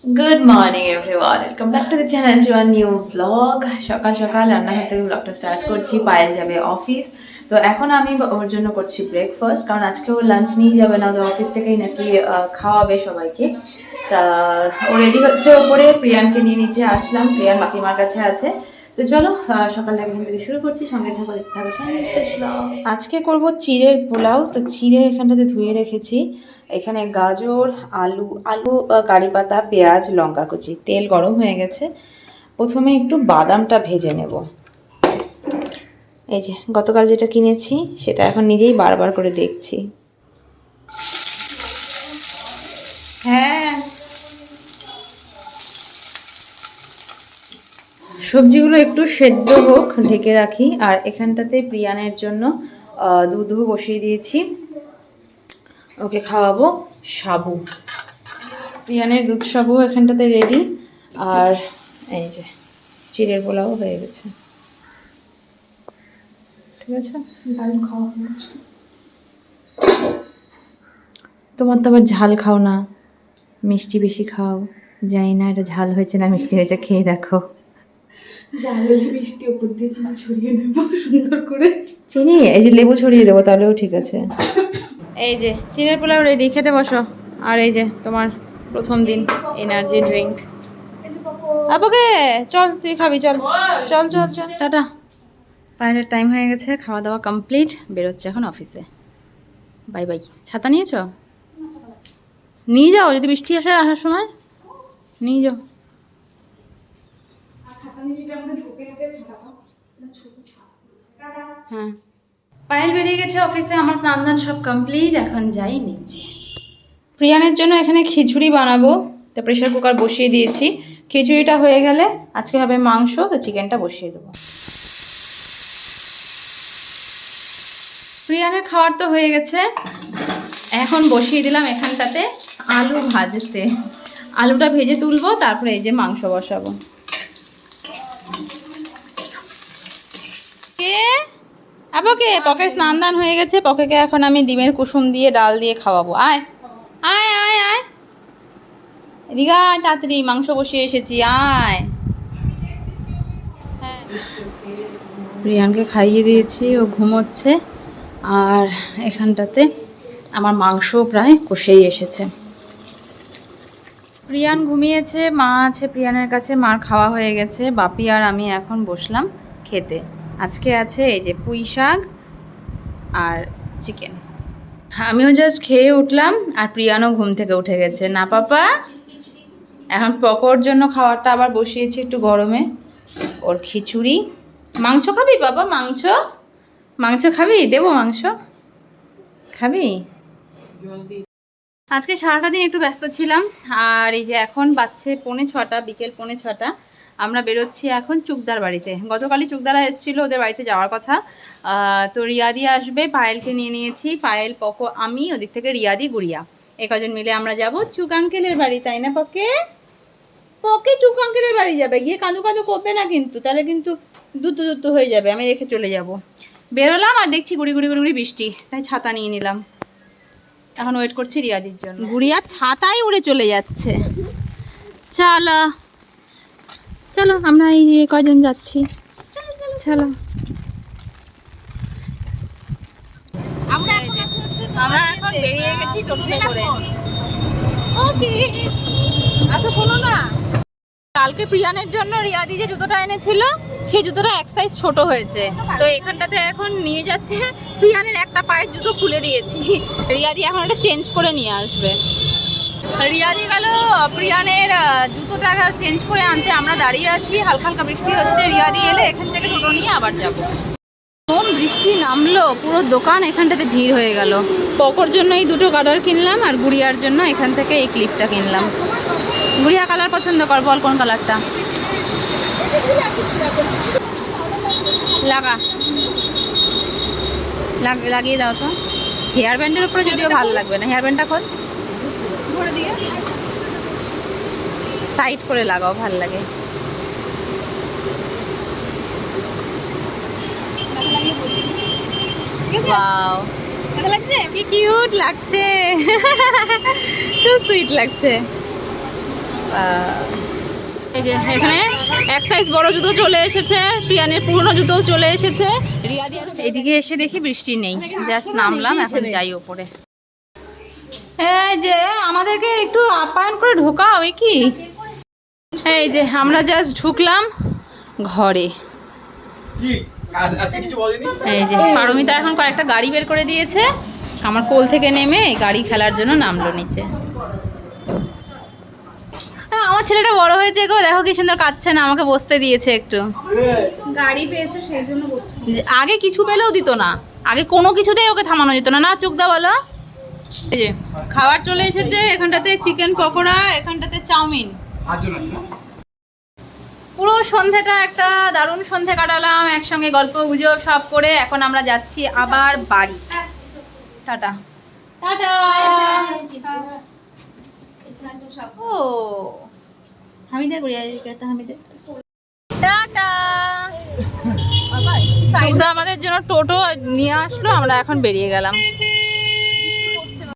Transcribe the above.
Good morning everyone, welcome back to the channel to a new blog. সকাল সকাল রান্নাঘর থেকে ব্লগটা স্টার্ট করছি। পায়েল যাবে অফিস, তো এখন আমি ওর জন্য করছি ব্রেকফাস্ট, কারণ আজকে ও লাঞ্চ নিয়ে যাবে না, ওদের অফিস থেকেই নাকি খাওয়াবে সবাইকে। তা ও রেডি হচ্ছে ওপরে, প্রিয়ানকে নিয়ে নিচে আসলাম, প্রিয়ান বাপিমার কাছে আছে। তো চলো সকালটা এখান থেকে শুরু করছি, সঙ্গে থাকো, দেখতে থাকো শেষ ব্লগ। আজকে করব চিড়ের পোলাও। তো চিড়ে এখানটাতে ধুয়ে রেখেছি। এখানে গাজর, আলু আলু কারি পাতা, পেঁয়াজ, লঙ্কা কুচি। তেল গরম হয়ে গেছে, প্রথমে একটু বাদামটা ভেজে নেব। এই যে গতকাল যেটা কিনেছি সেটা এখন নিজেই বারবার করে দেখছি। হ্যাঁ, সবজিগুলো একটু সেদ্ধ হোক, ঢেকে রাখি। আর এখানটাতে প্রিয়ানের জন্য দুধও বসিয়ে দিয়েছি, ওকে খাওয়াবো সাবু। প্রিয়ানের দুধ সাবু এখানটাতে রেডি। আর এই যে চিড়ের পোলাও হয়ে গেছে। ঠিক আছে, দারুণ খাওয়া হয়েছে। তোমার তো আবার ঝাল খাও না, মিষ্টি বেশি খাও। জানি না এটা ঝাল হয়েছে না মিষ্টি হয়েছে, খেয়ে দেখো। ঝাল হলে মিষ্টি ওপর দিয়ে চিনি ছড়িয়ে নেবো সুন্দর করে। চিনি এই যে লেবু ছড়িয়ে দেবো, তাহলেও ঠিক আছে। এই যে চিড়ের পোলাও রেডি, খেতে বসো। আর এই যে তোমার প্রথম দিন এনার্জি ড্রিঙ্ক। আপাকে চল, তুই খাবি, চল চল চল চল, টাটা। পায়ের টাইম হয়ে গেছে, খাওয়া দাওয়া কমপ্লিট, বেরোচ্ছে এখন অফিসে। Bye bye. ছাতা নিয়েছো? নিয়ে যাও, যদি বৃষ্টি আসে আসার সময় নিয়ে যাও। হ্যাঁ, পায়েল বেরিয়ে গেছে অফিসে, আমার স্নান দান সব কমপ্লিট, এখন যাই নিচে। প্রিয়ানের জন্য এখানে খিচুড়ি বানাবো, তো প্রেশার কুকার বসিয়ে দিয়েছি। খিচুড়িটা হয়ে গেলে আজকে হবে মাংস, তো চিকেনটা বসিয়ে দেবো। প্রিয়ানের খাওয়ার তো হয়ে গেছে, এখন বসিয়ে দিলাম এখানটাতে আলু ভাজতে। আলুটা ভেজে তুলবো, তারপরে এই যে মাংস বসাবো। কে আবকে পকের স্নান দান হয়ে গেছে, পকেকে এখন আমি ডিমের কুসুম দিয়ে ডাল দিয়ে খাওয়াবো। আয় আয় আয় আয়, এদিকে আয় তাড়াতাড়ি, মাংস বসিয়ে এসেছি, আয়। হ্যাঁ, প্রিয়ানকে খাইয়ে দিয়েছি, ও ঘুমোচ্ছে। আর এখানটাতে আমার মাংস প্রায় কষেই এসেছে। প্রিয়ান ঘুমিয়েছে, মা আছে প্রিয়ানের কাছে, মার খাওয়া হয়ে গেছে। বাপি আর আমি এখন বসলাম খেতে। আজকে আছে এই যে পুঁই শাক আর চিকেন। আমিও জাস্ট খেয়ে উঠলাম, আর প্রিয়ানও ঘুম থেকে উঠে গেছে। না পাপা, এখন পকোর জন্য খাবারটা আবার বসিয়েছি একটু গরমে। ওর খিচুড়ি। মাংস খাবি বাবা? মাংস মাংস খাবি? দেবো মাংস, খাবি? আজকে সারাটা দিন একটু ব্যস্ত ছিলাম। আর এই যে এখন বাজছে 6:45, বিকেল 6:45। আমরা বেরোচ্ছি এখন চুকদার বাড়িতে। গতকালই চুকদারা এসেছিলো, ওদের বাড়িতে যাওয়ার কথা। তো রিয়াদি আসবে, পায়েলকে নিয়ে নিয়েছি। পায়েল, পকো, আমি, ওদিক থেকে রিয়াদি, গুড়িয়া, এ কজন মিলে আমরা যাব চুক আঙ্কেলের বাড়ি, তাই না পকে? পকে চুক আঙ্কেলের বাড়ি যাবে, গিয়ে কাঁদু কাঁদু করবে না কিন্তু, তাহলে কিন্তু দুতো হয়ে যাবে, আমি রেখে চলে যাব। বেরোলাম আর দেখছি গুড়ি গুড়ি গুড়ি গুড়ি বৃষ্টি, তাই ছাতা নিয়ে নিলাম। এখন ওয়েট করছি রিয়াদির জন্য। গুড়িয়া ছাতাই উড়ে চলে যাচ্ছে। চলো চলো, আমরা এই যে কজন যাচ্ছি, চলো। আমরা এখন বেরিয়ে গেছি টোটোতে করে। ওকে, আচ্ছা শোনো না, কালকে প্রিয়ানের জন্য রিয়াদি যে জুতোটা এনেছিল, সেই জুতোটা এক সাইজ ছোট হয়েছে, তো এখানটাতে এখন নিয়ে যাচ্ছে। প্রিয়ানের একটা পায়ের জুতো খুলে দিয়েছি, রিয়াদি এখন এটা চেঞ্জ করে নিয়ে আসবে। রিয়াদি গেল প্রিয়ানের জুতোটা চেঞ্জ করে আনতে, আমরা দাঁড়িয়ে আছি, হালকা হালকা বৃষ্টি হচ্ছে। রিয়াদি এলে এখান থেকে টোটো নিয়ে আবার যাব। কোন বৃষ্টি নামলো, পুরো দোকান এখানটাতে ভিড় হয়ে গেল। পকোর জন্য এই দুটো গার্ডার কিনলাম, আর গুড়িয়ার জন্য এখান থেকে এই ক্লিপটা কিনলাম। গুড়িয়া কালার পছন্দ কর, বল কোন কালারটা লাগা, লাগিয়ে দাও তো। হেয়ার ব্যান্ডের উপরে যদিও ভালো লাগবে না, হেয়ার ব্যান্ডটা খোল, সাইড করে লাগাও, ভাল লাগে। ওয়াও, কি কিউট লাগছে, খুব সুইট লাগছে। এই যে এখানে এক সাইজ বড় জুতো চলে এসেছে, প্রিয়ানের পুরনো জুতোও চলে এসেছে। এদিকে এসে দেখি বৃষ্টি নেই, জাস্ট নামলাম, এখন যাই ওপরে। এই যে আমাদেরকে একটু আপ্যায়ন করে ঢোকাও, এই কি? এই যে আমরা জাস্ট ঢুকলাম ঘরে। এই যে পারমিতা এখন কয়েকটা গাড়ি বের করে দিয়েছে, আমার কোল থেকে নেমে গাড়ি খেলার জন্য নামলো নিচে। আমার ছেলেটা বড় হয়েছে গো, দেখো কি সুন্দর কাঁদছে না, আমাকে বসতে দিয়েছে একটু। গাড়ি পেয়েছে সেই জন্য আগে কিছু পেলেও দিত না, আগে কোনো কিছুতেই ওকে থামানো যেত না। না চুকদা বলো। এই যে খাবার চলে এসেছে, এখানটাতে চিকেন পকোড়া, এখানটাতে চাউমিন। পুরো সন্ধ্যাটা একটা দারুণ সন্ধ্যা কাটালাম একসঙ্গে, গল্প গুজব সব করে। এখন আমরা যাচ্ছি আবার বাড়ি। Tata tata. ও হামিদে গুড়িয়া হামিদে টাটা। আমাদের জন্য টোটো নিয়ে আসলো, আমরা এখন বেরিয়ে গেলাম।